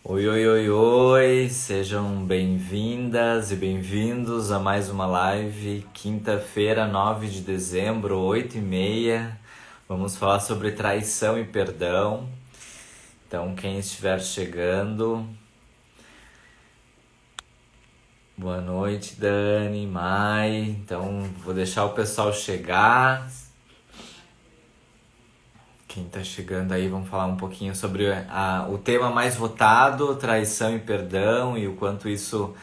Oi, oi, oi, oi, sejam bem-vindas e bem-vindos a mais uma live, quinta-feira, 9 de dezembro, 8h30. Vamos falar sobre traição e perdão. Então, quem estiver chegando, boa noite, Dani, Mai. Então, vou deixar o pessoal chegar. Quem tá chegando aí, vamos falar um pouquinho sobre o tema mais votado, traição e perdão, e o quanto isso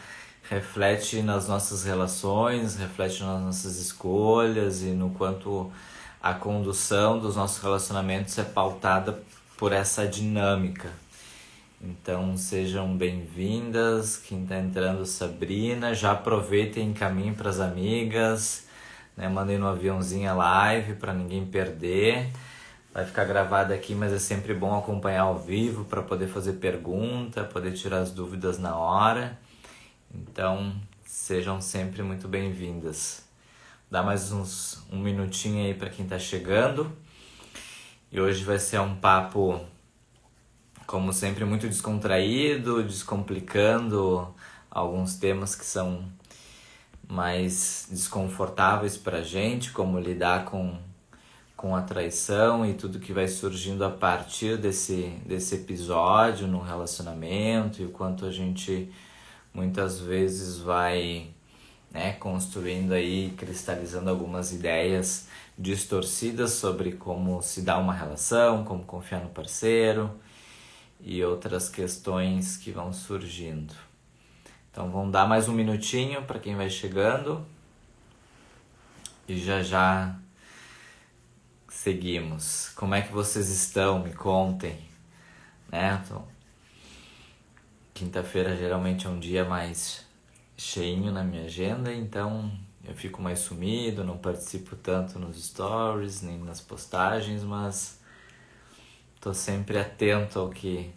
reflete nas nossas relações, reflete nas nossas escolhas e no quanto a condução dos nossos relacionamentos é pautada por essa dinâmica. Então sejam bem-vindas, quem tá entrando, Sabrina, já aproveitem e encaminhem para as amigas, né? Mandem no aviãozinho a live para ninguém perder. Vai ficar gravado aqui, mas é sempre bom acompanhar ao vivo para poder fazer pergunta, poder tirar as dúvidas na hora. Então, sejam sempre muito bem-vindas. Dá mais um minutinho aí para quem está chegando. E hoje vai ser um papo, como sempre, muito descontraído, descomplicando alguns temas que são mais desconfortáveis para a gente, como lidar com a traição e tudo que vai surgindo a partir desse episódio no relacionamento e o quanto a gente muitas vezes vai, né, construindo aí, cristalizando algumas ideias distorcidas sobre como se dá uma relação, como confiar no parceiro e outras questões que vão surgindo. Então vamos dar mais um minutinho para quem vai chegando e já seguimos. Como é que vocês estão? Me contem, né? Então, quinta-feira geralmente é um dia mais cheinho na minha agenda, então eu fico mais sumido, não participo tanto nos stories, nem nas postagens, mas tô sempre atento ao que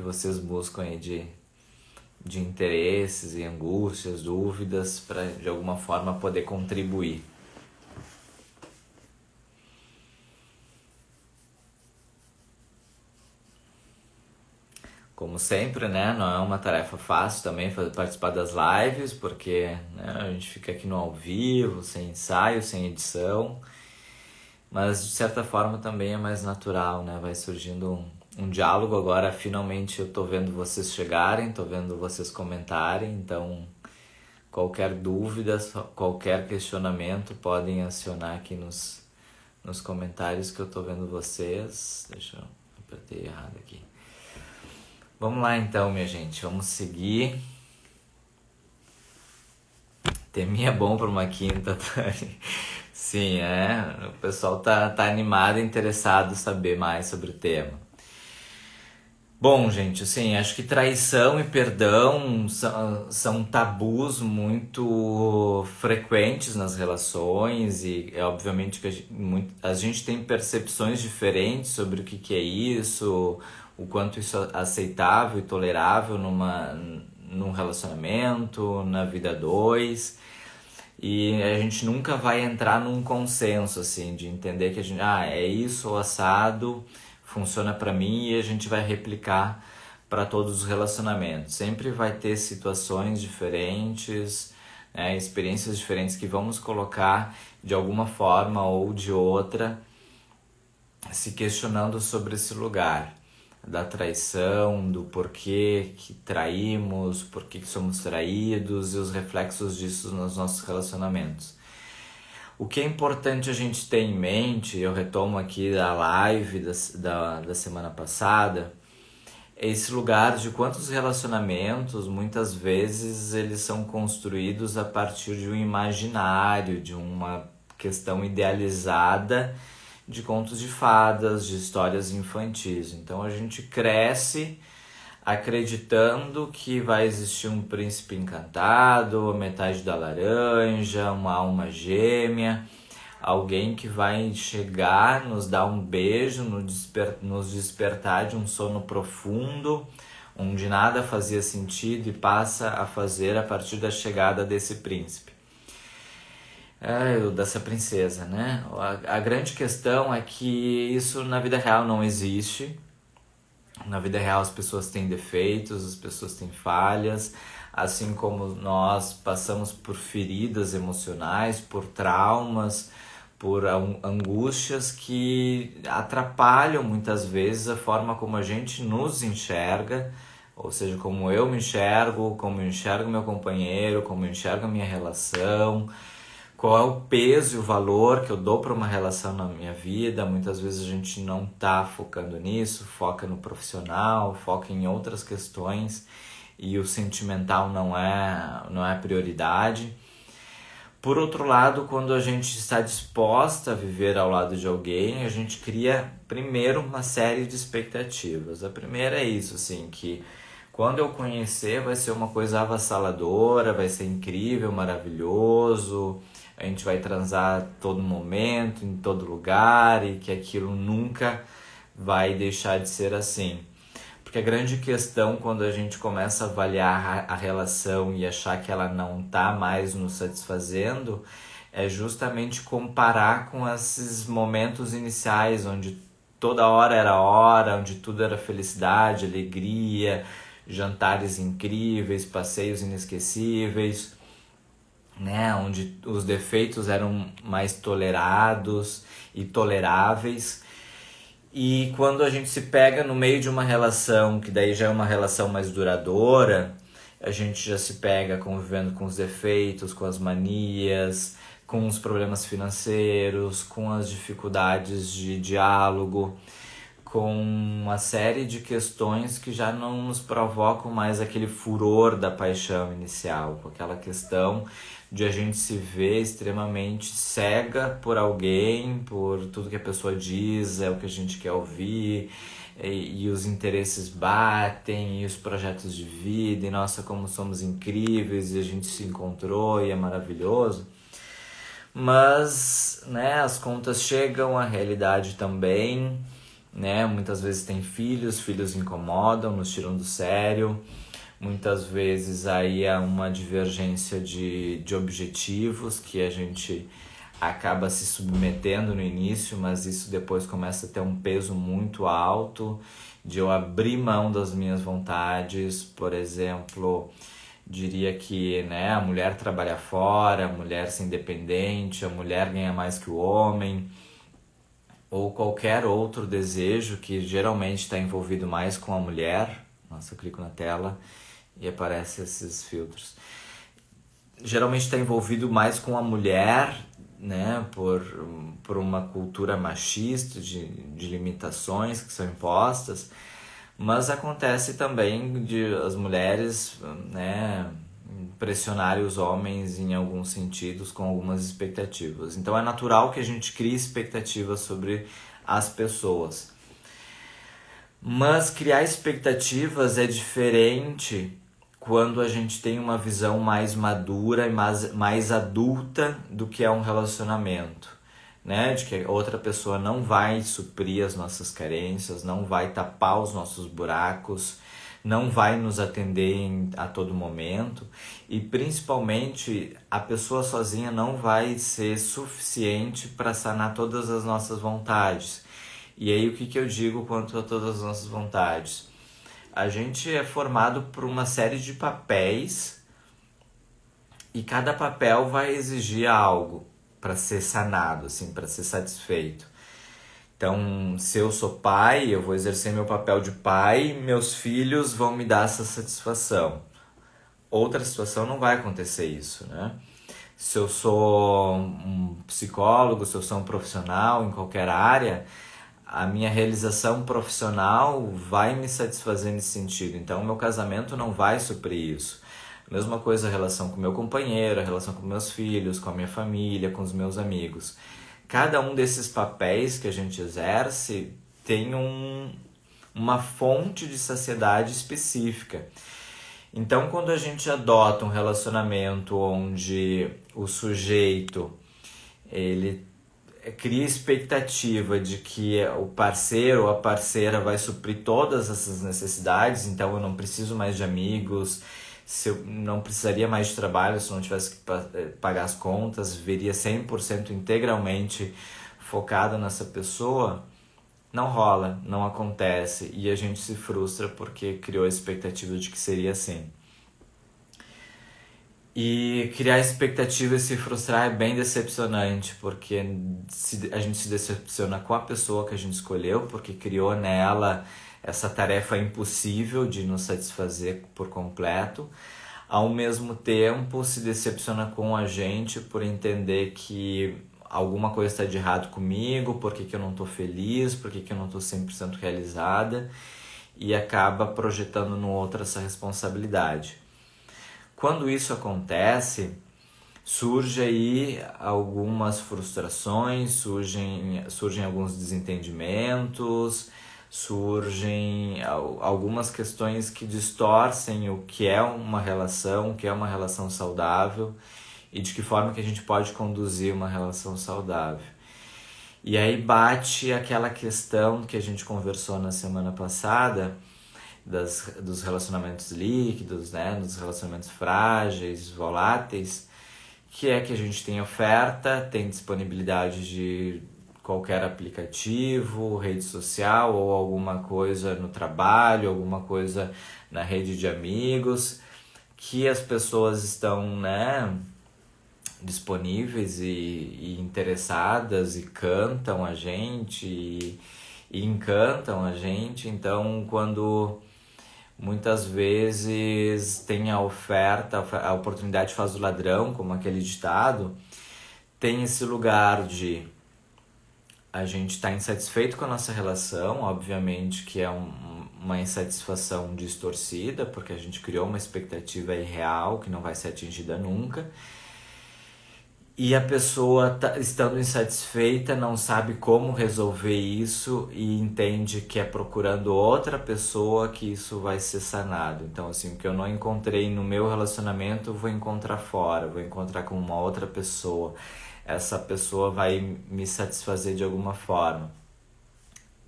vocês buscam aí de interesses e angústias, dúvidas, para de alguma forma poder contribuir. Como sempre, né, não é uma tarefa fácil também participar das lives, porque, né, a gente fica aqui no ao vivo, sem ensaio, sem edição, mas de certa forma também é mais natural, né, vai surgindo um diálogo. Agora finalmente eu tô vendo vocês chegarem, tô vendo vocês comentarem, então qualquer dúvida, qualquer questionamento podem acionar aqui nos comentários que eu tô vendo vocês. Deixa eu apertei errado aqui. Vamos lá então, minha gente, vamos seguir. Teminha bom para uma quinta, Tani. Sim, o pessoal tá animado e interessado em saber mais sobre o tema. Bom, gente, assim, acho que traição e perdão são tabus muito frequentes nas relações e é obviamente que a gente tem percepções diferentes sobre o que é isso, o quanto isso é aceitável e tolerável num relacionamento, na vida a dois. E a gente nunca vai entrar num consenso, assim, de entender que a gente, é isso, o assado, funciona pra mim e a gente vai replicar para todos os relacionamentos. Sempre vai ter situações diferentes, né, experiências diferentes que vamos colocar de alguma forma ou de outra, se questionando sobre esse lugar da traição, do porquê que traímos, porquê que somos traídos e os reflexos disso nos nossos relacionamentos. O que é importante a gente ter em mente, eu retomo aqui da live da semana passada, é esse lugar de quantos relacionamentos, muitas vezes, eles são construídos a partir de um imaginário, de uma questão idealizada de contos de fadas, de histórias infantis. Então a gente cresce acreditando que vai existir um príncipe encantado, metade da laranja, uma alma gêmea, alguém que vai chegar, nos dar um beijo, nos despertar de um sono profundo, onde nada fazia sentido e passa a fazer a partir da chegada desse príncipe. Dessa princesa, né? A grande questão é que isso na vida real não existe. Na vida real as pessoas têm defeitos, as pessoas têm falhas, assim como nós passamos por feridas emocionais, por traumas, por angústias que atrapalham muitas vezes a forma como a gente nos enxerga, ou seja, como eu me enxergo, como eu enxergo meu companheiro, como eu enxergo a minha relação, qual é o peso e o valor que eu dou para uma relação na minha vida. Muitas vezes a gente não está focando nisso, foca no profissional, foca em outras questões e o sentimental não é prioridade. Por outro lado, quando a gente está disposta a viver ao lado de alguém, a gente cria primeiro uma série de expectativas. A primeira é isso, assim, que quando eu conhecer vai ser uma coisa avassaladora, vai ser incrível, maravilhoso, a gente vai transar a todo momento, em todo lugar, e que aquilo nunca vai deixar de ser assim. Porque a grande questão quando a gente começa a avaliar a relação e achar que ela não está mais nos satisfazendo é justamente comparar com esses momentos iniciais onde toda hora, onde tudo era felicidade, alegria, jantares incríveis, passeios inesquecíveis, né? Onde os defeitos eram mais tolerados e toleráveis. E quando a gente se pega no meio de uma relação, que daí já é uma relação mais duradoura, a gente já se pega convivendo com os defeitos, com as manias, com os problemas financeiros, com as dificuldades de diálogo, com uma série de questões que já não nos provocam mais aquele furor da paixão inicial, com aquela questão de a gente se ver extremamente cega por alguém, por tudo que a pessoa diz, é o que a gente quer ouvir, e os interesses batem, e os projetos de vida, e nossa, como somos incríveis, e a gente se encontrou e é maravilhoso. Mas, né, as contas chegam, a realidade também, né? Muitas vezes tem filhos incomodam, nos tiram do sério. Muitas vezes aí há uma divergência de objetivos que a gente acaba se submetendo no início, mas isso depois começa a ter um peso muito alto, de eu abrir mão das minhas vontades. Por exemplo, diria que, né, a mulher trabalha fora, a mulher ser independente, a mulher ganha mais que o homem, ou qualquer outro desejo que geralmente está envolvido mais com a mulher. Nossa, eu clico na tela e aparecem esses filtros. Geralmente está envolvido mais com a mulher, né, por uma cultura machista, de limitações que são impostas, mas acontece também de as mulheres, né, pressionarem os homens em alguns sentidos com algumas expectativas. Então é natural que a gente crie expectativas sobre as pessoas. Mas criar expectativas é diferente quando a gente tem uma visão mais madura e mais adulta do que é um relacionamento, né? De que a outra pessoa não vai suprir as nossas carências, não vai tapar os nossos buracos, não vai nos atender a todo momento, e principalmente a pessoa sozinha não vai ser suficiente para sanar todas as nossas vontades. E aí o que eu digo quanto a todas as nossas vontades? A gente é formado por uma série de papéis e cada papel vai exigir algo para ser sanado, assim, para ser satisfeito. Então, se eu sou pai, eu vou exercer meu papel de pai, meus filhos vão me dar essa satisfação. Outra situação não vai acontecer isso, né? Se eu sou um psicólogo, se eu sou um profissional em qualquer área, a minha realização profissional vai me satisfazer nesse sentido. Então, o meu casamento não vai suprir isso. A mesma coisa a relação com o meu companheiro, a relação com meus filhos, com a minha família, com os meus amigos. Cada um desses papéis que a gente exerce tem uma fonte de saciedade específica. Então, quando a gente adota um relacionamento onde o sujeito ele cria expectativa de que o parceiro ou a parceira vai suprir todas essas necessidades, então eu não preciso mais de amigos, se eu não precisaria mais de trabalho, se eu não tivesse que pagar as contas, viveria 100% integralmente focado nessa pessoa, não rola, não acontece e a gente se frustra porque criou a expectativa de que seria assim. E criar expectativa e se frustrar é bem decepcionante, porque a gente se decepciona com a pessoa que a gente escolheu, porque criou nela essa tarefa impossível de nos satisfazer por completo. Ao mesmo tempo, se decepciona com a gente por entender que alguma coisa está de errado comigo, por que eu não estou feliz, por que eu não estou 100% realizada, e acaba projetando no outro essa responsabilidade. Quando isso acontece, surge aí algumas frustrações, surgem alguns desentendimentos, surgem algumas questões que distorcem o que é uma relação, o que é uma relação saudável e de que forma que a gente pode conduzir uma relação saudável. E aí bate aquela questão que a gente conversou na semana passada, dos relacionamentos líquidos, né, dos relacionamentos frágeis, voláteis, que é que a gente tem oferta, tem disponibilidade de qualquer aplicativo, rede social ou alguma coisa no trabalho, alguma coisa na rede de amigos, que as pessoas estão, né, disponíveis e interessadas e cantam a gente e encantam a gente. Então, quando muitas vezes tem a oferta, a oportunidade faz o ladrão, como aquele ditado, tem esse lugar de a gente estar insatisfeito com a nossa relação, obviamente que é uma insatisfação distorcida, porque a gente criou uma expectativa irreal que não vai ser atingida nunca. E a pessoa, estando insatisfeita, não sabe como resolver isso e entende que é procurando outra pessoa que isso vai ser sanado. Então, assim, o que eu não encontrei no meu relacionamento, eu vou encontrar fora, vou encontrar com uma outra pessoa. Essa pessoa vai me satisfazer de alguma forma.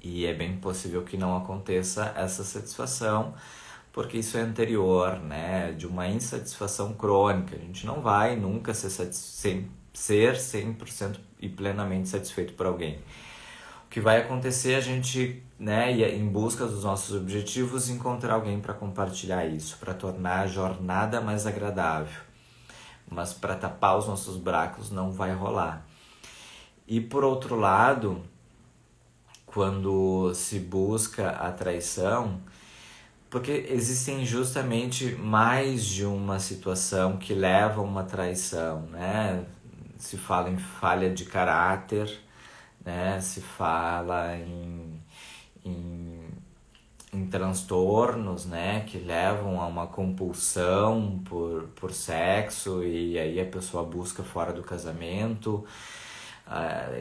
E é bem possível que não aconteça essa satisfação, porque isso é anterior, né, de uma insatisfação crônica. A gente não vai nunca ser 100% e plenamente satisfeito por alguém. O que vai acontecer é a gente, né, ir em busca dos nossos objetivos, encontrar alguém para compartilhar isso, para tornar a jornada mais agradável. Mas para tapar os nossos buracos não vai rolar. E por outro lado, quando se busca a traição, porque existem justamente mais de uma situação que leva a uma traição, né? Se fala em falha de caráter, né? Se fala em transtornos, né? Que levam a uma compulsão por sexo e aí a pessoa busca fora do casamento.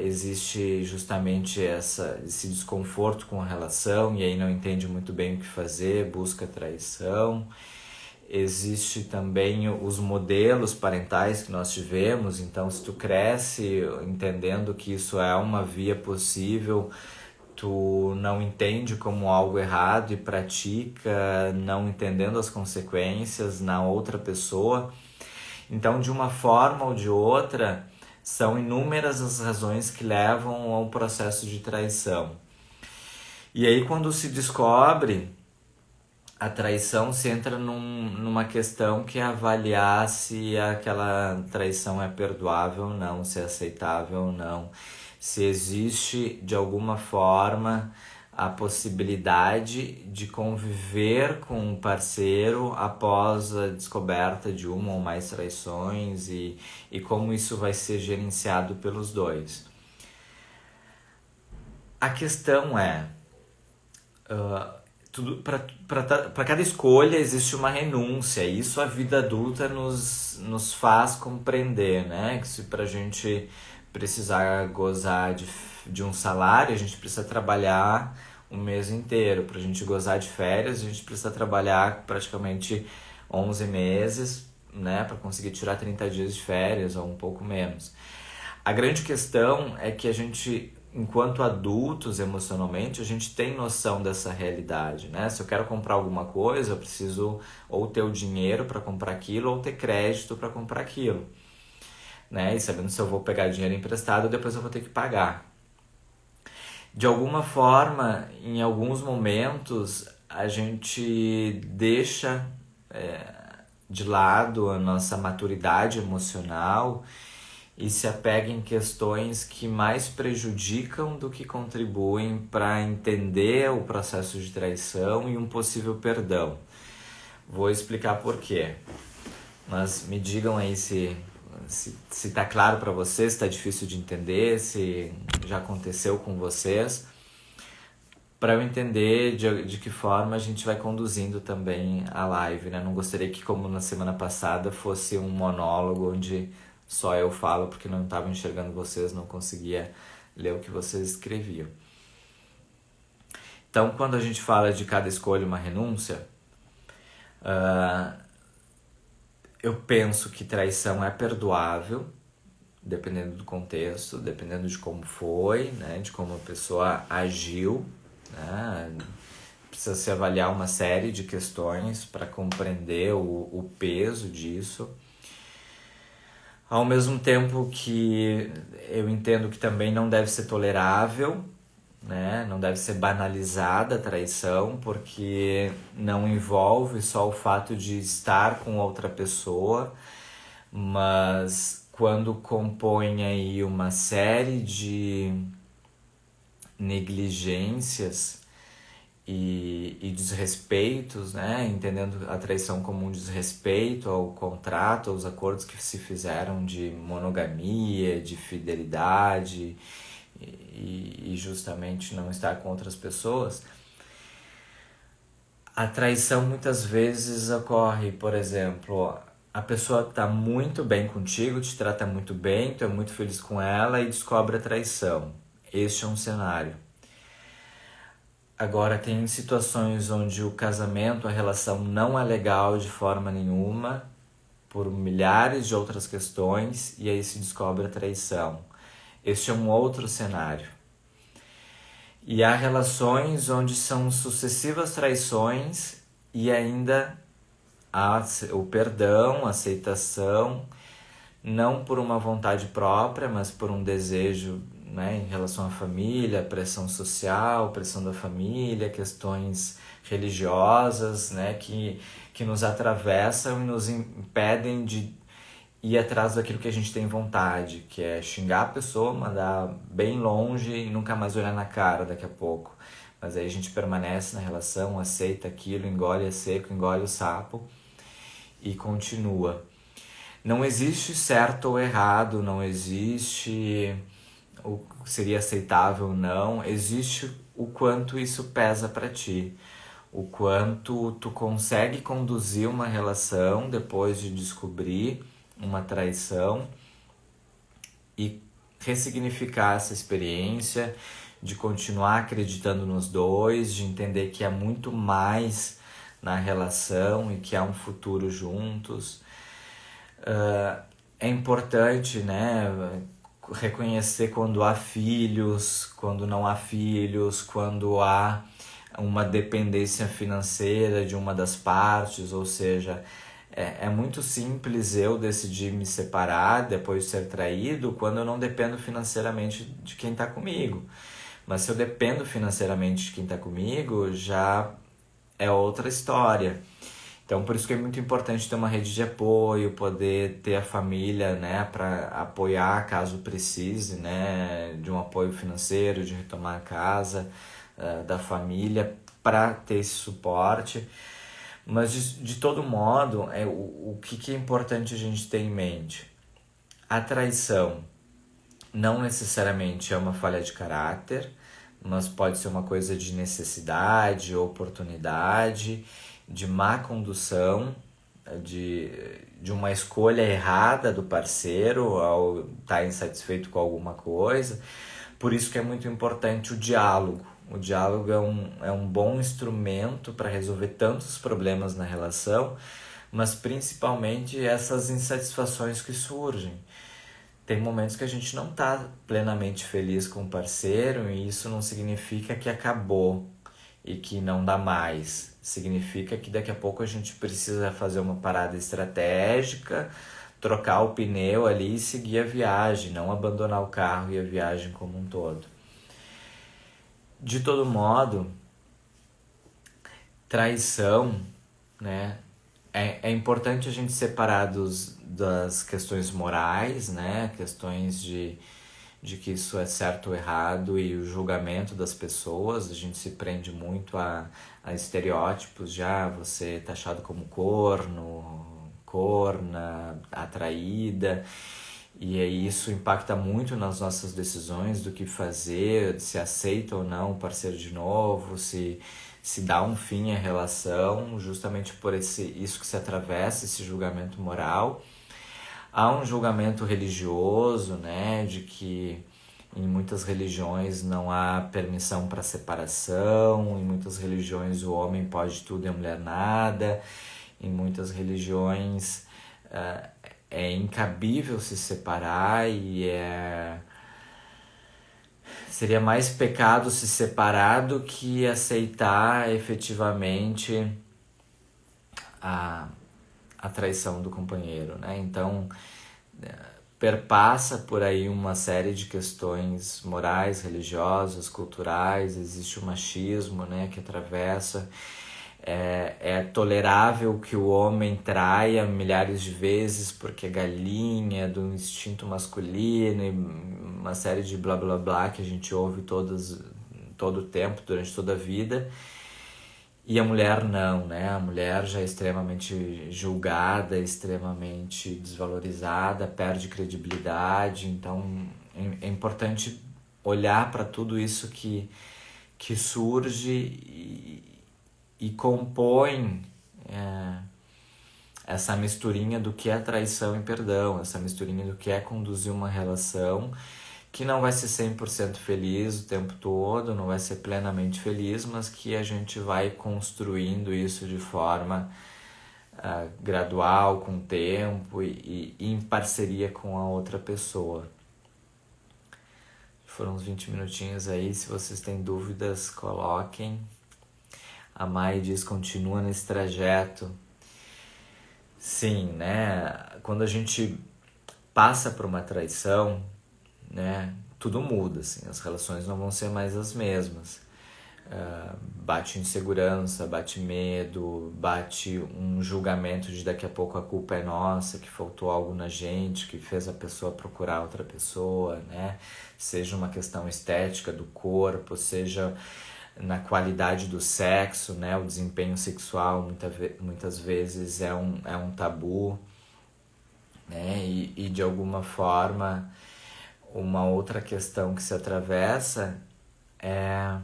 Existe justamente esse desconforto com a relação e aí não entende muito bem o que fazer, busca traição. Existe também os modelos parentais que nós tivemos, então se tu cresce entendendo que isso é uma via possível, tu não entende como algo errado e pratica, não entendendo as consequências na outra pessoa. Então, de uma forma ou de outra, são inúmeras as razões que levam ao processo de traição. E aí, quando se descobre a traição, se entra numa questão que é avaliar se aquela traição é perdoável ou não, se é aceitável ou não, se existe de alguma forma a possibilidade de conviver com um parceiro após a descoberta de uma ou mais traições e como isso vai ser gerenciado pelos dois. A questão é, para cada escolha existe uma renúncia, e isso a vida adulta nos faz compreender, né? Que se pra gente precisar gozar de um salário, a gente precisa trabalhar um mês inteiro. Pra gente gozar de férias, a gente precisa trabalhar praticamente 11 meses, né? Pra conseguir tirar 30 dias de férias ou um pouco menos. A grande questão é que a gente, enquanto adultos emocionalmente, a gente tem noção dessa realidade, né? Se eu quero comprar alguma coisa, eu preciso ou ter o dinheiro para comprar aquilo ou ter crédito para comprar aquilo, né? E sabendo se eu vou pegar dinheiro emprestado, depois eu vou ter que pagar. De alguma forma, em alguns momentos, a gente deixa de lado a nossa maturidade emocional e se apega em questões que mais prejudicam do que contribuem para entender o processo de traição e um possível perdão. Vou explicar por quê. Mas me digam aí se tá claro para vocês, se tá difícil de entender, se já aconteceu com vocês, para eu entender de que forma a gente vai conduzindo também a live, né? Não gostaria que, como na semana passada, fosse um monólogo onde só eu falo porque não estava enxergando vocês, não conseguia ler o que vocês escreviam. Então, quando a gente fala de cada escolha uma renúncia, eu penso que traição é perdoável, dependendo do contexto, dependendo de como foi, né, de como a pessoa agiu, né? Precisa se avaliar uma série de questões para compreender o peso disso. Ao mesmo tempo que eu entendo que também não deve ser tolerável, né? Não deve ser banalizada a traição, porque não envolve só o fato de estar com outra pessoa, mas quando compõe aí uma série de negligências e desrespeitos, né? Entendendo a traição como um desrespeito ao contrato, aos acordos que se fizeram de monogamia, de fidelidade e justamente não estar com outras pessoas. A traição muitas vezes ocorre, por exemplo, a pessoa está muito bem contigo, te trata muito bem, tu é muito feliz com ela e descobre a traição. Este é um cenário. Agora, tem situações onde o casamento, a relação não é legal de forma nenhuma, por milhares de outras questões, e aí se descobre a traição. Este é um outro cenário. E há relações onde são sucessivas traições e ainda há o perdão, a aceitação, não por uma vontade própria, mas por um desejo, né, em relação à família, pressão social, pressão da família, questões religiosas, né, que nos atravessam e nos impedem de ir atrás daquilo que a gente tem vontade, que é xingar a pessoa, mandar bem longe e nunca mais olhar na cara daqui a pouco. Mas aí a gente permanece na relação, aceita aquilo, engole a seco, engole o sapo e continua. Não existe certo ou errado, não existe o que seria aceitável ou não, existe o quanto isso pesa para ti, o quanto tu consegue conduzir uma relação depois de descobrir uma traição e ressignificar essa experiência, de continuar acreditando nos dois, de entender que há muito mais na relação e que há um futuro juntos. É importante, né, reconhecer quando há filhos, quando não há filhos, quando há uma dependência financeira de uma das partes, ou seja, é muito simples eu decidir me separar depois de ser traído quando eu não dependo financeiramente de quem está comigo. Mas se eu dependo financeiramente de quem está comigo, já é outra história. Então, por isso que é muito importante ter uma rede de apoio, poder ter a família, né, para apoiar caso precise, né, de um apoio financeiro, de retomar a casa, da família, para ter esse suporte. Mas, de todo modo, o que é importante a gente ter em mente? A traição não necessariamente é uma falha de caráter, mas pode ser uma coisa de necessidade, oportunidade, de má condução, de uma escolha errada do parceiro ao estar insatisfeito com alguma coisa. Por isso que é muito importante o diálogo. O diálogo é um bom instrumento para resolver tantos problemas na relação, mas principalmente essas insatisfações que surgem. Tem momentos que a gente não está plenamente feliz com o parceiro e isso não significa que acabou e que não dá mais. Significa que daqui a pouco a gente precisa fazer uma parada estratégica, trocar o pneu ali e seguir a viagem, não abandonar o carro e a viagem como um todo. De todo modo, traição, né? É importante a gente separar das questões morais, né? Questões de que isso é certo ou errado e o julgamento das pessoas. A gente se prende muito a estereótipos, já você é taxado como corno, corna, atraída, e aí isso impacta muito nas nossas decisões do que fazer, se aceita ou não o parceiro de novo, se dá um fim à relação, justamente por isso que se atravessa esse julgamento moral. Há um julgamento religioso, né, de que em muitas religiões não há permissão para separação, em muitas religiões o homem pode tudo e a mulher nada, em muitas religiões é incabível se separar e seria mais pecado se separar do que aceitar efetivamente a traição do companheiro, né? Então, perpassa por aí uma série de questões morais, religiosas, culturais. Existe o machismo, né, que atravessa. É tolerável que o homem traia milhares de vezes porque é galinha, do instinto masculino, e uma série de blá blá blá que a gente ouve todo o tempo, durante toda a vida. E a mulher não, né? A mulher já é extremamente julgada, extremamente desvalorizada, perde credibilidade. Então é importante olhar para tudo isso que surge e compõe essa misturinha do que é traição e perdão, essa misturinha do que é conduzir uma relação que não vai ser 100% feliz o tempo todo, não vai ser plenamente feliz, mas que a gente vai construindo isso de forma gradual, com o tempo e em parceria com a outra pessoa. Foram uns 20 minutinhos aí, se vocês têm dúvidas, coloquem. A Mai diz, continua nesse trajeto. Sim, né? Quando a gente passa por uma traição, né, tudo muda, assim, as relações não vão ser mais as mesmas. Bate insegurança, bate medo, bate um julgamento de daqui a pouco a culpa é nossa, que faltou algo na gente, que fez a pessoa procurar outra pessoa, né? Seja uma questão estética do corpo, seja na qualidade do sexo, né? O desempenho sexual muitas vezes é um tabu, né? E de alguma forma uma outra questão que se atravessa é...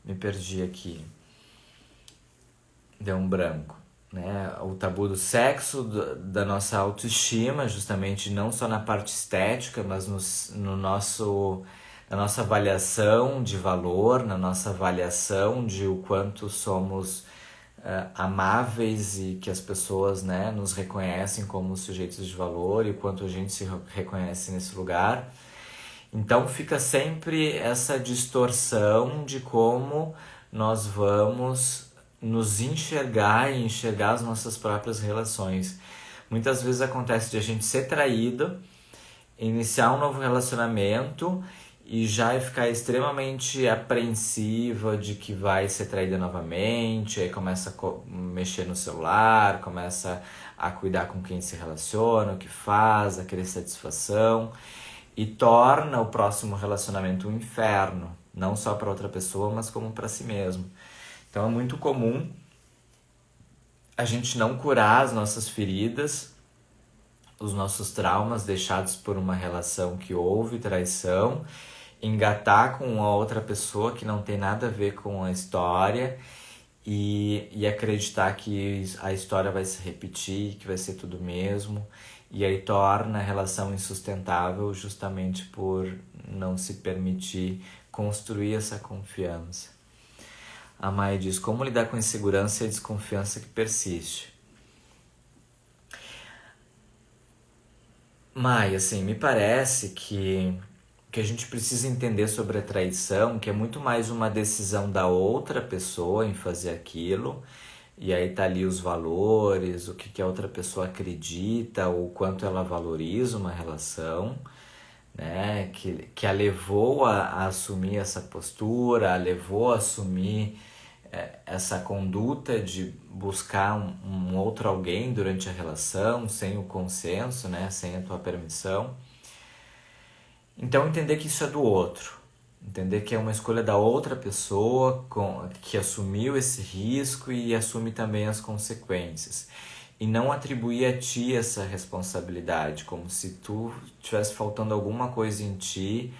Me perdi aqui. Deu um branco, né? O tabu do sexo, da nossa autoestima, justamente não só na parte estética, mas na nossa avaliação de valor, na nossa avaliação de o quanto somos amáveis e que as pessoas, né, nos reconhecem como sujeitos de valor e o quanto a gente se reconhece nesse lugar. Então fica sempre essa distorção de como nós vamos nos enxergar e enxergar as nossas próprias relações. Muitas vezes acontece de a gente ser traído, iniciar um novo relacionamento e já ficar extremamente apreensiva de que vai ser traída novamente, aí começa a mexer no celular, começa a cuidar com quem se relaciona, o que faz, a querer satisfação, e torna o próximo relacionamento um inferno, não só para outra pessoa, mas como para si mesmo. Então é muito comum a gente não curar as nossas feridas, os nossos traumas deixados por uma relação que houve traição, engatar com uma outra pessoa que não tem nada a ver com a história e acreditar que a história vai se repetir, que vai ser tudo mesmo, e aí torna a relação insustentável justamente por não se permitir construir essa confiança. A Maia diz, como lidar com a insegurança e a desconfiança que persiste? Maia, assim, me parece que a gente precisa entender sobre a traição, que é muito mais uma decisão da outra pessoa em fazer aquilo, e aí tá ali os valores, o que a outra pessoa acredita, o quanto ela valoriza uma relação, né? Que a levou a assumir essa postura, a levou a assumir essa conduta de buscar um outro alguém durante a relação, sem o consenso, né? Sem a tua permissão. Então entender que isso é do outro, entender que é uma escolha da outra pessoa que assumiu esse risco e assume também as consequências. E não atribuir a ti essa responsabilidade, como se tu tivesse faltando alguma coisa em ti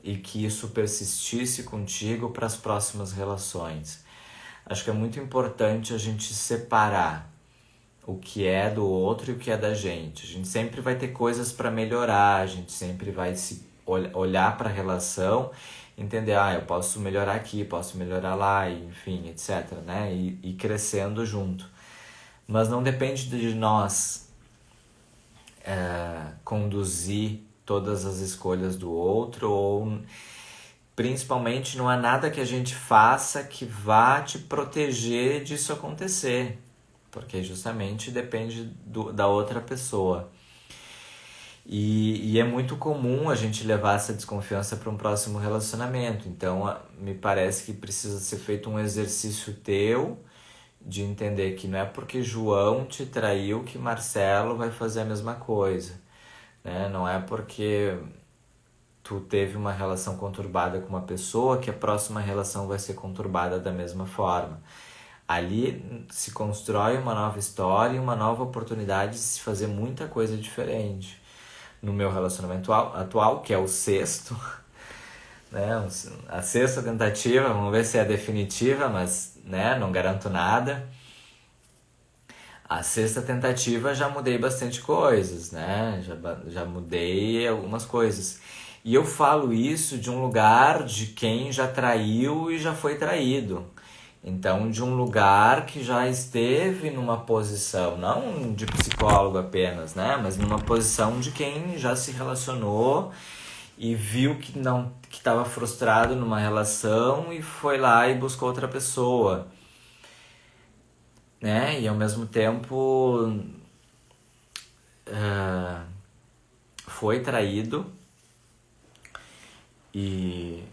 e que isso persistisse contigo para as próximas relações. Acho que é muito importante a gente separar o que é do outro e o que é da gente. A gente sempre vai ter coisas para melhorar, a gente sempre vai se olhar para a relação, entender, eu posso melhorar aqui, posso melhorar lá, enfim, etc, né? E crescendo junto. Mas não depende de nós conduzir todas as escolhas do outro, ou principalmente não há nada que a gente faça que vá te proteger disso acontecer, porque justamente depende da outra pessoa. E é muito comum a gente levar essa desconfiança para um próximo relacionamento. Então, me parece que precisa ser feito um exercício teu de entender que não é porque João te traiu que Marcelo vai fazer a mesma coisa, né? Não é porque tu teve uma relação conturbada com uma pessoa que a próxima relação vai ser conturbada da mesma forma. Ali se constrói uma nova história e uma nova oportunidade de se fazer muita coisa diferente. No meu relacionamento atual, que é o sexto, né? A sexta tentativa, vamos ver se é definitiva, mas, né, não garanto nada. A sexta tentativa já mudei bastante coisas, né? Já mudei algumas coisas. E eu falo isso de um lugar de quem já traiu e já foi traído. Então, de um lugar que já esteve numa posição, não de psicólogo apenas, né? Mas numa posição de quem já se relacionou e viu que não, que estava frustrado numa relação e foi lá e buscou outra pessoa, né? E ao mesmo tempo foi traído e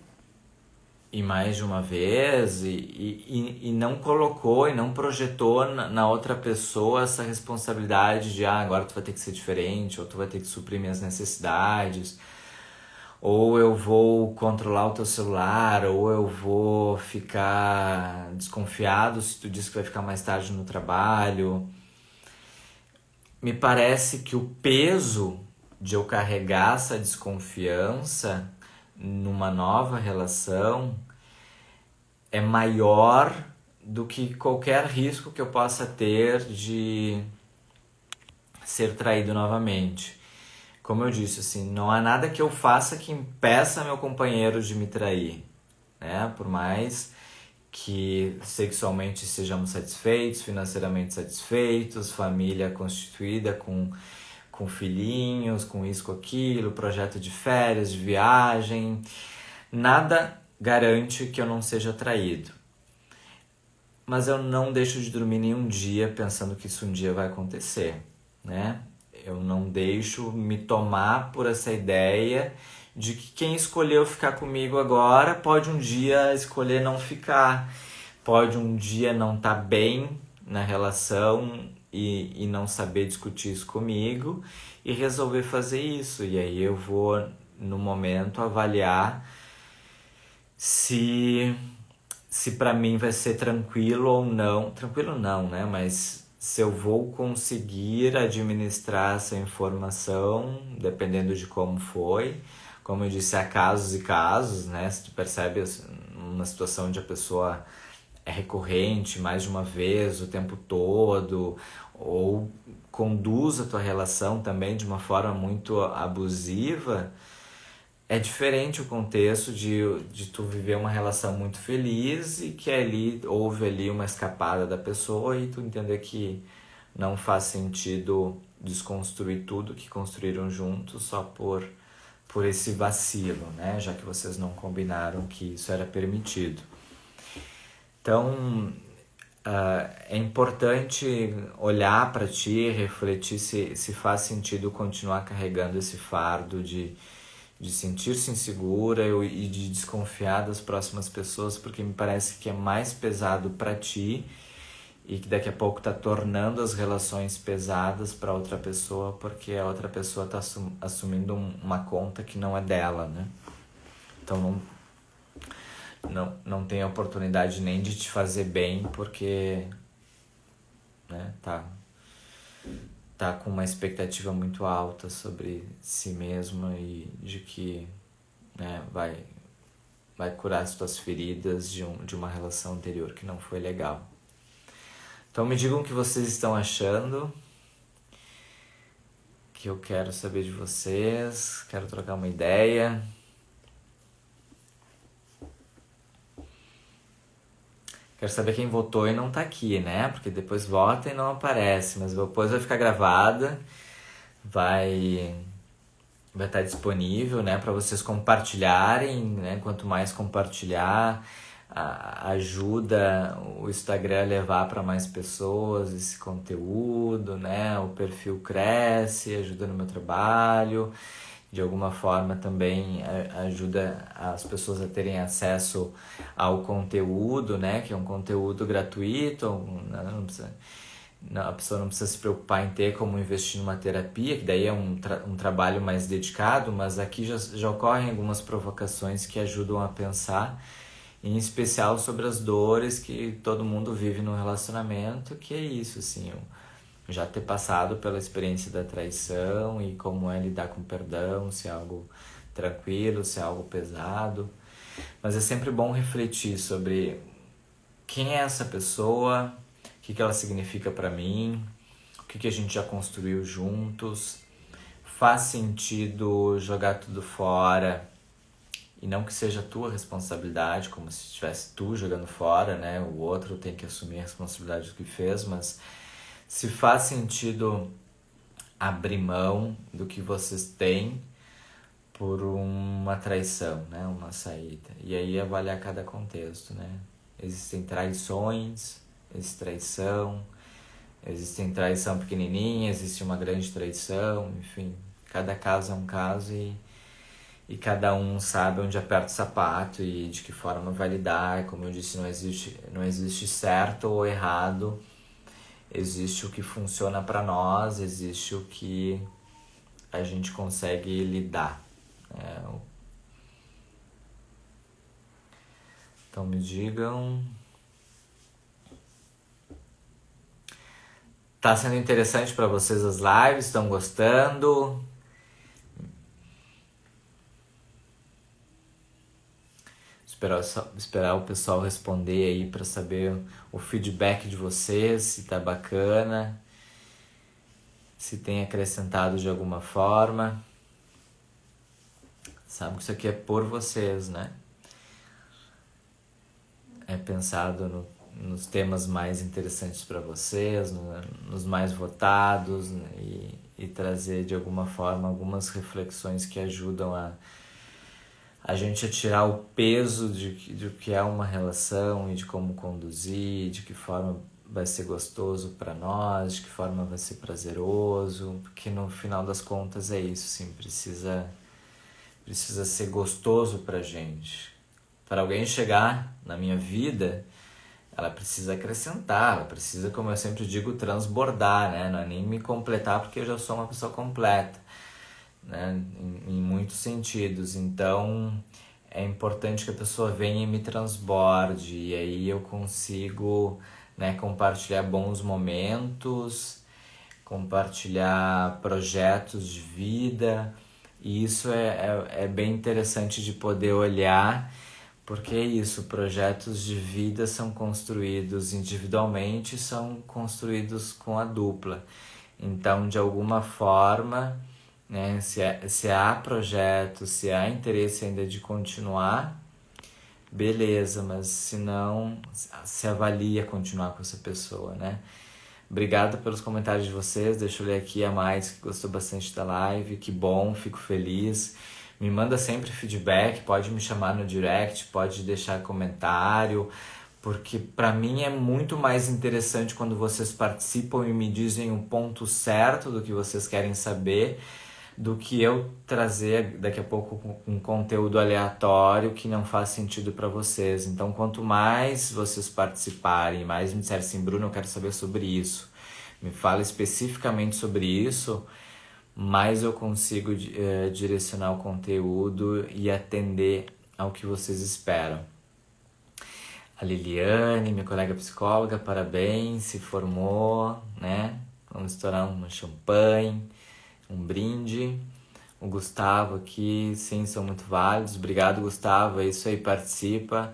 mais de uma vez e não colocou e não projetou na outra pessoa essa responsabilidade de agora tu vai ter que ser diferente, ou tu vai ter que suprir minhas necessidades, ou eu vou controlar o teu celular, ou eu vou ficar desconfiado se tu diz que vai ficar mais tarde no trabalho. Me parece que o peso de eu carregar essa desconfiança numa nova relação é maior do que qualquer risco que eu possa ter de ser traído novamente. Como eu disse, assim, não há nada que eu faça que impeça meu companheiro de me trair, né? Por mais que sexualmente sejamos satisfeitos, financeiramente satisfeitos, família constituída com filhinhos, com isso, com aquilo, projeto de férias, de viagem, nada garante que eu não seja traído. Mas eu não deixo de dormir nenhum dia pensando que isso um dia vai acontecer, né? Eu não deixo me tomar por essa ideia de que quem escolheu ficar comigo agora pode um dia escolher não ficar, pode um dia não estar bem na relação e não saber discutir isso comigo e resolver fazer isso. E aí eu vou, no momento, avaliar se para mim vai ser tranquilo ou não. Tranquilo não, né? Mas se eu vou conseguir administrar essa informação, dependendo de como foi. Como eu disse, há casos e casos, né? Se tu percebe uma situação onde a pessoa é recorrente mais de uma vez o tempo todo, ou conduz a tua relação também de uma forma muito abusiva, é diferente o contexto de tu viver uma relação muito feliz e que houve ali uma escapada da pessoa e tu entender que não faz sentido desconstruir tudo que construíram juntos só por esse vacilo, né? Já que vocês não combinaram que isso era permitido. Então, é importante olhar para ti, refletir se faz sentido continuar carregando esse fardo de de sentir-se insegura e de desconfiar das próximas pessoas, porque me parece que é mais pesado para ti e que daqui a pouco tá tornando as relações pesadas para outra pessoa, porque a outra pessoa tá assumindo uma conta que não é dela, né? Então não tem oportunidade nem de te fazer bem, porque, né, tá com uma expectativa muito alta sobre si mesma e de que, né, vai curar as tuas feridas de uma relação anterior que não foi legal. Então me digam o que vocês estão achando, que eu quero saber de vocês, quero trocar uma ideia. Quero saber quem votou e não tá aqui, né? Porque depois vota e não aparece, mas depois vai ficar gravada, vai estar disponível, né, para vocês compartilharem, né? Quanto mais compartilhar, ajuda o Instagram a levar para mais pessoas esse conteúdo, né? O perfil cresce, ajuda no meu trabalho. De alguma forma também ajuda as pessoas a terem acesso ao conteúdo, né? Que é um conteúdo gratuito, não precisa, a pessoa não precisa se preocupar em ter como investir numa terapia, que daí é um trabalho mais dedicado, mas aqui já ocorrem algumas provocações que ajudam a pensar, em especial sobre as dores que todo mundo vive no relacionamento, que é isso, assim, já ter passado pela experiência da traição e como é lidar com perdão, se é algo tranquilo, se é algo pesado. Mas é sempre bom refletir sobre quem é essa pessoa, o que ela significa para mim, o que a gente já construiu juntos. Faz sentido jogar tudo fora e não que seja tua responsabilidade, como se estivesse tu jogando fora, né? O outro tem que assumir a responsabilidade do que fez, mas se faz sentido abrir mão do que vocês têm por uma traição, né? Uma saída. E aí avaliar cada contexto, né? Existem traições, existe traição pequenininha, existe uma grande traição, enfim. Cada caso é um caso e cada um sabe onde aperta o sapato e de que forma vai lidar. Como eu disse, não existe certo ou errado. Existe o que funciona para nós, existe o que a gente consegue lidar. Então me digam. Tá sendo interessante para vocês as lives? Estão gostando? Esperar o pessoal responder aí para saber o feedback de vocês, se tá bacana, se tem acrescentado de alguma forma. Sabe que isso aqui é por vocês, né? É pensado nos temas mais interessantes para vocês, nos mais votados, né? E trazer de alguma forma algumas reflexões que ajudam a gente a tirar o peso de que é uma relação e de como conduzir, de que forma vai ser gostoso para nós, de que forma vai ser prazeroso, porque no final das contas é isso, sim, precisa ser gostoso pra gente. Para alguém chegar na minha vida, ela precisa acrescentar, ela precisa, como eu sempre digo, transbordar, né? Não é nem me completar, porque eu já sou uma pessoa completa, né? Em muitos sentidos. Então é importante que a pessoa venha e me transborde, e aí eu consigo, né, compartilhar bons momentos, compartilhar projetos de vida, e isso é bem interessante de poder olhar, porque é isso, projetos de vida são construídos individualmente, são construídos com a dupla. Então, de alguma forma, né, se há projeto, se há interesse ainda de continuar, beleza, mas se não, se avalia continuar com essa pessoa, né? Obrigado pelos comentários de vocês, deixa eu ler aqui a mais que gostou bastante da live, que bom, fico feliz. Me manda sempre feedback, pode me chamar no direct, pode deixar comentário, porque para mim é muito mais interessante quando vocês participam e me dizem o ponto certo do que vocês querem saber, do que eu trazer daqui a pouco um conteúdo aleatório que não faz sentido para vocês. Então, quanto mais vocês participarem, mais me disserem assim, Bruno, eu quero saber sobre isso, me fala especificamente sobre isso, mais eu consigo direcionar o conteúdo e atender ao que vocês esperam. A Liliane, minha colega psicóloga, parabéns, se formou, né? Vamos estourar um champanhe, um brinde. O Gustavo aqui, sim, são muito válidos. Obrigado, Gustavo, é isso aí, participa.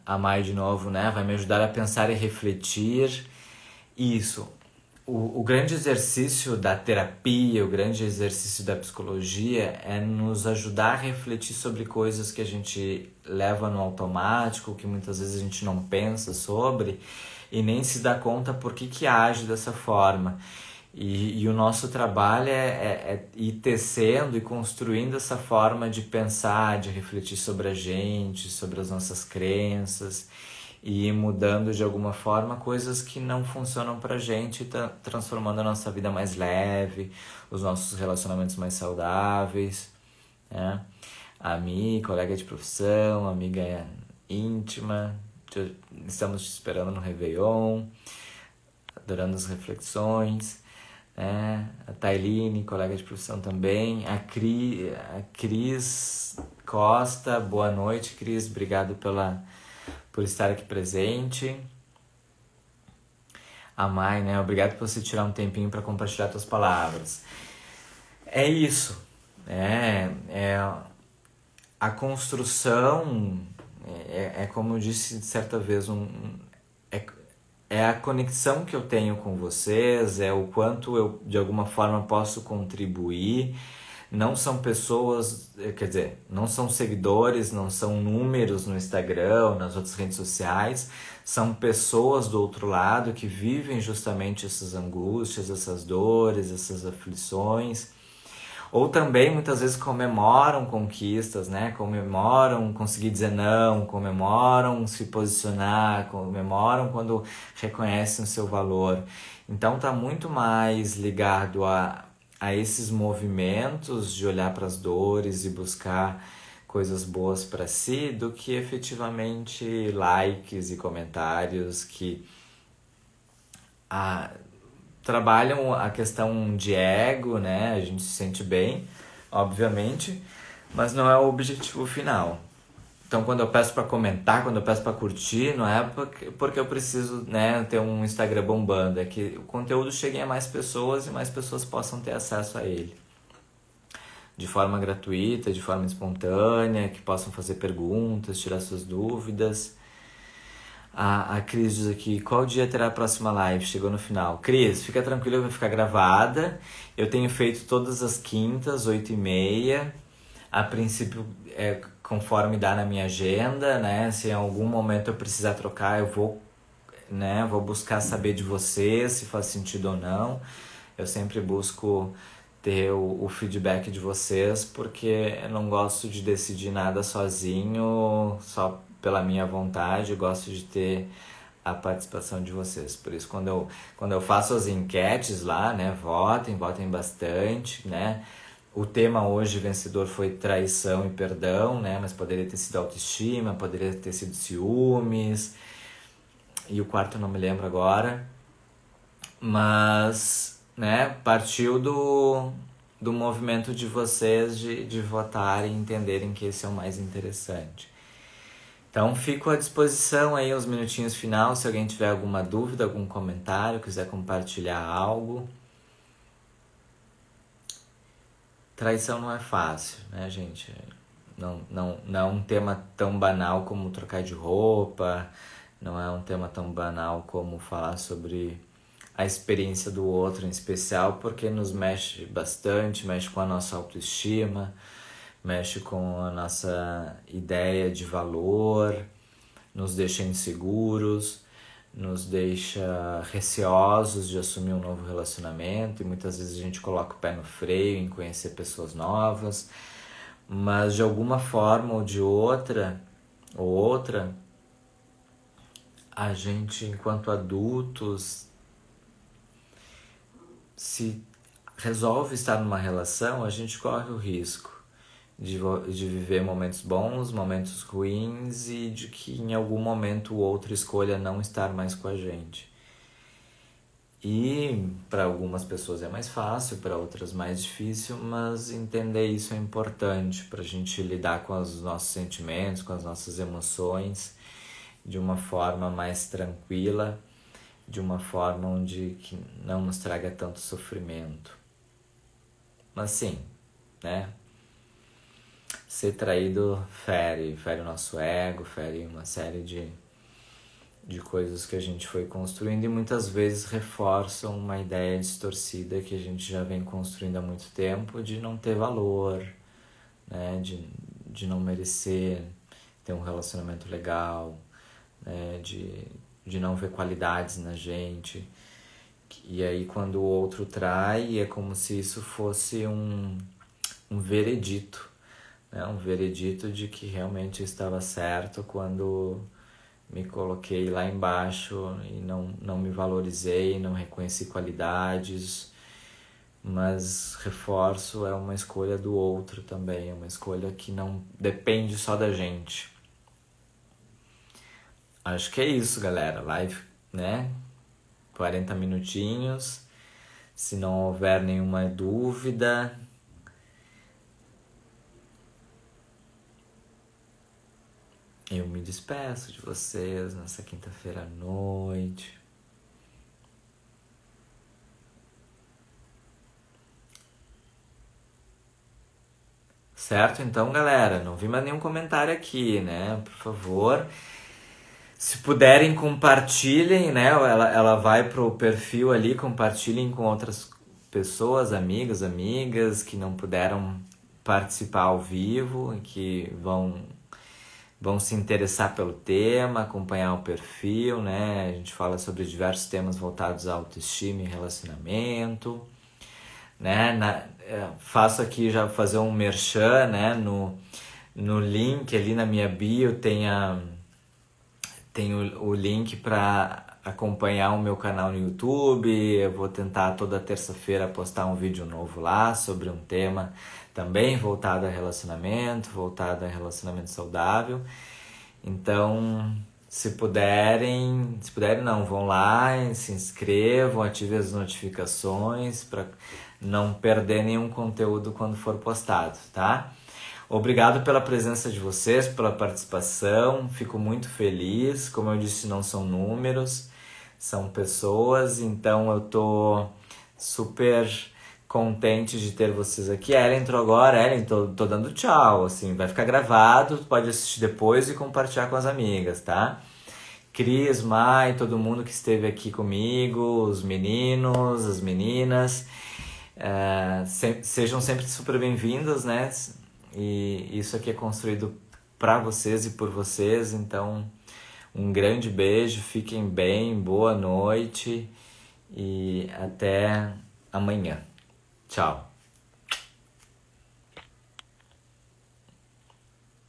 A Mai de novo, né? Vai me ajudar a pensar e refletir. Isso. O grande exercício da terapia, o grande exercício da psicologia é nos ajudar a refletir sobre coisas que a gente leva no automático, que muitas vezes a gente não pensa sobre e nem se dá conta por que age dessa forma. E o nosso trabalho é ir tecendo e construindo essa forma de pensar, de refletir sobre a gente, sobre as nossas crenças e ir mudando de alguma forma coisas que não funcionam pra gente, transformando a nossa vida mais leve, os nossos relacionamentos mais saudáveis, né? A Mi, colega de profissão, amiga íntima, estamos te esperando no Réveillon, adorando as reflexões, né? A Tailine, colega de profissão também, a Cris Costa, boa noite, Cris, obrigado por estar aqui presente. A Mai, né? Obrigado por você tirar um tempinho para compartilhar suas palavras. É isso. É a construção, como eu disse certa vez, é a conexão que eu tenho com vocês, é o quanto eu, de alguma forma, posso contribuir. Não são pessoas, quer dizer, não são seguidores, não são números no Instagram, nas outras redes sociais, são pessoas do outro lado que vivem justamente essas angústias, essas dores, essas aflições. Ou também muitas vezes comemoram conquistas, né? Comemoram conseguir dizer não, comemoram se posicionar, comemoram quando reconhecem o seu valor. Então tá muito mais ligado a esses movimentos de olhar para as dores e buscar coisas boas para si do que efetivamente likes e comentários que trabalham a questão de ego, né? A gente se sente bem, obviamente, mas não é o objetivo final. Então, quando eu peço para comentar, quando eu peço para curtir, não é porque eu preciso, né, ter um Instagram bombando, é que o conteúdo chegue a mais pessoas e mais pessoas possam ter acesso a ele. De forma gratuita, de forma espontânea, que possam fazer perguntas, tirar suas dúvidas. A Cris diz aqui, qual dia terá a próxima live? Chegou no final. Cris, fica tranquila, vai ficar gravada. Eu tenho feito todas as quintas, 8h30. A princípio, conforme dá na minha agenda, né? Se em algum momento eu precisar trocar, eu vou, né? Vou buscar saber de vocês, se faz sentido ou não. Eu sempre busco ter o feedback de vocês, porque eu não gosto de decidir nada sozinho, só pela minha vontade, eu gosto de ter a participação de vocês. Por isso, quando eu faço as enquetes lá, né, votem bastante, né? O tema hoje vencedor foi traição e perdão, né? Mas poderia ter sido autoestima, poderia ter sido ciúmes, e o quarto eu não me lembro agora. Mas, né, partiu do movimento de vocês de votarem e entenderem que esse é o mais interessante. Então, fico à disposição aí uns minutinhos final, se alguém tiver alguma dúvida, algum comentário, quiser compartilhar algo. Traição não é fácil, né, gente? Não é um tema tão banal como trocar de roupa, não é um tema tão banal como falar sobre a experiência do outro em especial, porque nos mexe bastante, mexe com a nossa autoestima, mexe com a nossa ideia de valor, nos deixa inseguros, nos deixa receosos de assumir um novo relacionamento, e muitas vezes a gente coloca o pé no freio em conhecer pessoas novas, mas de alguma forma ou de outra, a gente, enquanto adultos, se resolve estar numa relação, a gente corre o risco de viver momentos bons, momentos ruins e de que em algum momento o outro escolha não estar mais com a gente. E para algumas pessoas é mais fácil, para outras mais difícil, mas entender isso é importante para a gente lidar com os nossos sentimentos, com as nossas emoções de uma forma mais tranquila, de uma forma onde que não nos traga tanto sofrimento. Mas sim, né? Ser traído fere o nosso ego, fere uma série de coisas que a gente foi construindo e muitas vezes reforçam uma ideia distorcida que a gente já vem construindo há muito tempo de não ter valor, né? De não merecer ter um relacionamento legal, né? De não ver qualidades na gente. E aí quando o outro trai é como se isso fosse um veredito, né? Um veredito de que realmente eu estava certo quando me coloquei lá embaixo e não me valorizei, não reconheci qualidades, mas reforço, é uma escolha do outro também, é uma escolha que não depende só da gente. Acho que é isso, galera, live, né? 40 minutinhos, se não houver nenhuma dúvida, eu me despeço de vocês nessa quinta-feira à noite. Certo? Então, galera, não vi mais nenhum comentário aqui, né? Por favor, se puderem, compartilhem, né? Ela vai pro perfil ali, compartilhem com outras pessoas, amigas que não puderam participar ao vivo e que vão se interessar pelo tema, acompanhar o perfil, né? A gente fala sobre diversos temas voltados à autoestima e relacionamento, né? Faço aqui já fazer um merchan, né? No link ali na minha bio tem o link para acompanhar o meu canal no YouTube. Eu vou tentar toda terça-feira postar um vídeo novo lá sobre um tema também voltado a relacionamento saudável. Então, se puderem não, vão lá, se inscrevam, ativem as notificações para não perder nenhum conteúdo quando for postado, tá? Obrigado pela presença de vocês, pela participação, fico muito feliz. Como eu disse, não são números, são pessoas, então eu tô super contente de ter vocês aqui. A Ellen entrou agora. Ellen, tô dando tchau, assim, vai ficar gravado, pode assistir depois e compartilhar com as amigas, tá? Cris, Mai, todo mundo que esteve aqui comigo, os meninos, as meninas, sejam sempre super bem-vindos, né? E isso aqui é construído para vocês e por vocês, então um grande beijo, fiquem bem, boa noite e até amanhã. Tchau.